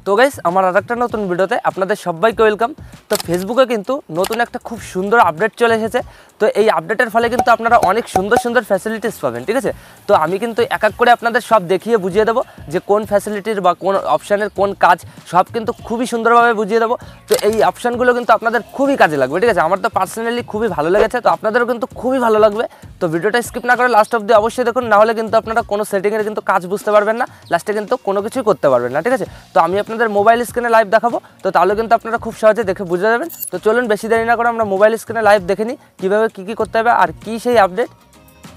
তো গাইস আমার আরেকটা নতুন ভিডিওতে আপনাদের সবাইকে ওয়েলকাম। তো ফেসবুকে কিন্তু নতুন একটা খুব সুন্দর আপডেট চলে এসেছে। তো এই আপডেটের ফলে কিন্তু আপনারা অনেক সুন্দর সুন্দর ফ্যাসিলিটিস পাবেন, ঠিক আছে। তো আমি কিন্তু এক এক করে আপনাদের সব দেখিয়ে বুঝিয়ে দেবো যে কোন ফ্যাসিলিটির বা কোন অপশানের কোন কাজ, সব কিন্তু খুবই সুন্দরভাবে বুঝিয়ে দেবো। তো এই অপশানগুলো কিন্তু আপনাদের খুবই কাজে লাগবে, ঠিক আছে। আমার তো পার্সোনালি খুবই ভালো লেগেছে, তো আপনাদেরও কিন্তু খুবই ভালো লাগবে। তো ভিডিওটা স্কিপ না করে লাস্ট অবধি অবশ্যই দেখুন, নাহলে কিন্তু আপনারা কোনো সেটিংয়ের কিন্তু কাজ বুঝতে পারবেন না, লাস্টে কিন্তু কোনো কিছুই করতে পারবেন না, ঠিক আছে। তো আমি আপনাদের মোবাইল স্ক্রিনে লাইভ দেখাবো, তো তাহলে কিন্তু আপনারা খুব সহজে দেখে বুঝে যাবেন। তো চলুন বেশি দেরি না করে আমরা মোবাইল স্ক্রিনে লাইভ দেখে নিই কীভাবে কী করতে হবে আর কী সেই আপডেট।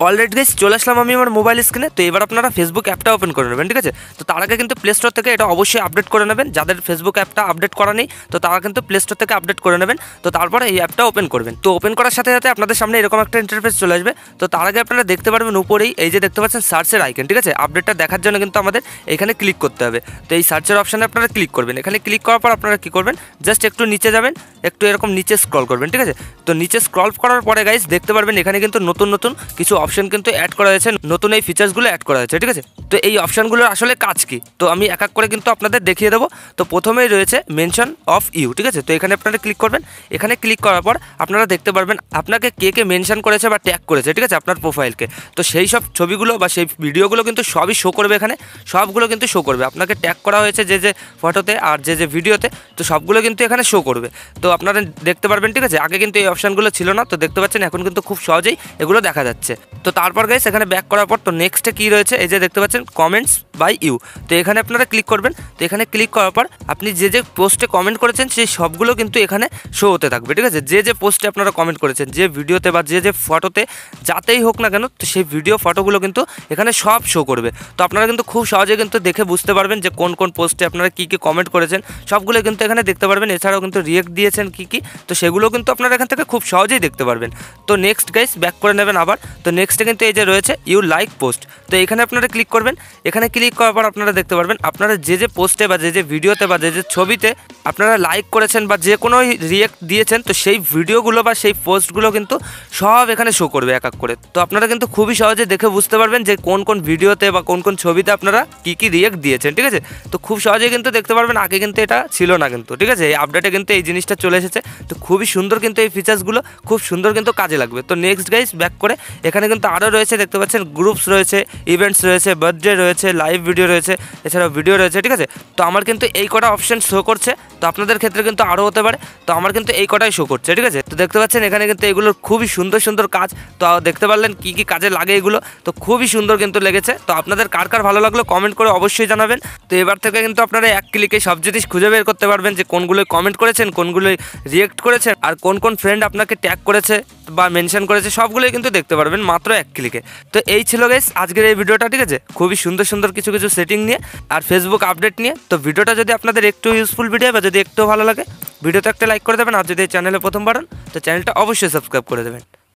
অলরেডি গাইস চলে আসলাম আমি আমার মোবাইল স্ক্রিনে। তো এবার আপনারা ফেসবুক অ্যাপটা ওপেন করে নেবেন, ঠিক আছে। তো তার আগে কিন্তু প্লে স্টোর থেকে এটা অবশ্যই আপডেট করে নেবেন। যাদের ফেসবুক অ্যাপটা আপডেট করা নেই তো তারা কিন্তু প্লে স্টোর থেকে আপডেট করে নেবেন। তো তারপরে এই অ্যাপটা ওপেন করবেন। তো ওপেন করার সাথে সাথে আপনাদের সামনে এরকম একটা ইন্টারফেস চলে আসবে। তো তার আগে আপনারা দেখতে পারবেন উপরেই এই যে দেখতে পাচ্ছেন সার্চের আইকন, ঠিক আছে। আপডেটটা দেখার জন্য কিন্তু আমাদের এখানে ক্লিক করতে হবে। তো এই সার্চের অপশানে আপনারা ক্লিক করবেন। এখানে ক্লিক করার পর আপনারা কী করবেন, জাস্ট একটু নিচে যাবেন, একটু এরকম নিচে স্ক্রল করবেন, ঠিক আছে। তো নিচে স্ক্রল করার পরে গাইস দেখতে পারবেন এখানে কিন্তু নতুন নতুন কিছু অপশন কিন্তু অ্যাড করা হয়েছে, নতুন এই ফিচার্সগুলো অ্যাড করা হয়েছে, ঠিক আছে। তো এই অপশানগুলোর আসলে কাজ কি, তো আমি এক এক করে কিন্তু আপনাদের দেখিয়ে দেবো। তো প্রথমেই রয়েছে মেনশন অফ ইউ, ঠিক আছে। তো এখানে আপনারা ক্লিক করবেন। এখানে ক্লিক করার পর আপনারা দেখতে পারবেন আপনাকে কে কে মেনশন করেছে বা ট্যাগ করেছে, ঠিক আছে, আপনার প্রোফাইলকে। তো সেই সব ছবিগুলো বা সেই ভিডিওগুলো কিন্তু সবই শো করবে, এখানে সবগুলো কিন্তু শো করবে। আপনাকে ট্যাগ করা হয়েছে যে যে ফটোতে আর যে যে ভিডিওতে, তো সবগুলো কিন্তু এখানে শো করবে। তো আপনারা দেখতে পারবেন, ঠিক আছে। আগে কিন্তু এই অপশানগুলো ছিল না, তো দেখতে পাচ্ছেন এখন কিন্তু খুব সহজেই এগুলো দেখা যাচ্ছে। তো তারপর গাইস এখানে ব্যাক করার পর তো নেক্সটে কী রয়েছে, এই যে দেখতে পাচ্ছেন কমেন্টস বাই ইউ। তো এখানে আপনারা ক্লিক করবেন। তো এখানে ক্লিক করার পর আপনি যে যে পোস্টে কমেন্ট করেছেন সেই সবগুলো কিন্তু এখানে শো হতে থাকবে, ঠিক আছে। যে যে পোস্টে আপনারা কমেন্ট করেছেন, যে ভিডিওতে বা যে যে ফটোতে যাতেই হোক না কেন, তো সেই ভিডিও ফটোগুলো কিন্তু এখানে সব শো করবে। তো আপনারা কিন্তু খুব সহজে কিন্তু দেখে বুঝতে পারবেন যে কোন কোন পোস্টে আপনারা কী কী কমেন্ট করেছেন, সবগুলো কিন্তু এখানে দেখতে পারবেন। এছাড়াও কিন্তু রিয়েক্ট দিয়েছেন কী কী, তো সেগুলো কিন্তু আপনারা এখান থেকে খুব সহজেই দেখতে পারবেন। তো নেক্সট গাইস ব্যাক করে নেবেন আবার। তো নেক্সটে কিন্তু এই যে রয়েছে ইউ লাইক পোস্ট, তো এখানে আপনারা ক্লিক করবেন। এখানে ক্লিক করার পর আপনারা দেখতে পারবেন আপনারা যে যে পোস্টে বা যে যে ভিডিওতে বা যে যে ছবিতে আপনারা লাইক করেছেন বা যে কোনো রিয়েক্ট দিয়েছেন, তো সেই ভিডিওগুলো বা সেই পোস্টগুলো কিন্তু সব এখানে শো করবে এক এক করে। তো আপনারা কিন্তু খুবই সহজে দেখে বুঝতে পারবেন যে কোন কোন ভিডিওতে বা কোন কোন ছবিতে আপনারা কী কী রিয়েক্ট দিয়েছেন, ঠিক আছে। তো খুব সহজে কিন্তু দেখতে পারবেন, আগে কিন্তু এটা ছিল না কিন্তু, ঠিক আছে। এই আপডেটে কিন্তু এই জিনিসটা চলে এসেছে। তো খুবই সুন্দর কিন্তু এই ফিচার্সগুলো খুব সুন্দর কিন্তু কাজে লাগবে। তো নেক্সট গাইস ব্যাক করে এখানে কিন্তু আরও রয়েছে, দেখতে পাচ্ছেন গ্রুপস রয়েছে, ইভেন্টস রয়েছে, বার্থডে রয়েছে, লাইভ ভিডিও রয়েছে, এছাড়াও ভিডিও রয়েছে, ঠিক আছে। তো আমার কিন্তু এই কটা অপশান শো করছে, তো আপনাদের ক্ষেত্রে কিন্তু আরও হতে পারে। তো আমার কিন্তু এই কটাই শো করছে, ঠিক আছে। তো দেখতে পাচ্ছেন এখানে কিন্তু এগুলোর খুবই সুন্দর সুন্দর কাজ। তো দেখতে পারলেন কী কী কাজে লাগে এগুলো, তো খুবই সুন্দর কিন্তু লেগেছে। তো আপনাদের কার কার ভালো লাগলো কমেন্ট করে অবশ্যই জানাবেন। তো এবার থেকে কিন্তু আপনারা এক ক্লিকে সব জিনিস খুঁজে বের করতে পারবেন যে কোনগুলোই কমেন্ট করেছেন, কোনগুলোই রিয়েক্ট করেছেন, আর কোন কোন ফ্রেন্ড আপনাকে ট্যাগ করেছে বা মেনশন করেছে, সবগুলোই কিন্তু দেখতে পারবেন মাত্র এক ক্লিকে। তো এই ছিল গাইস আজকের এই ভিডিওটা, ঠিক আছে। খুবই সুন্দর সুন্দর কিছু কিছু সেটিং নিয়ে আর ফেসবুক আপডেট নিয়ে। তো ভিডিওটা যদি আপনাদের একটু ইউজফুল ভিডিও বা যদি একটু ভালো লাগে, ভিডিওতে একটা লাইক করে দেবেন। আর যদি এই চ্যানেলে প্রথমবার হন তো চ্যানেলটা অবশ্যই সাবস্ক্রাইব করে দেবেন।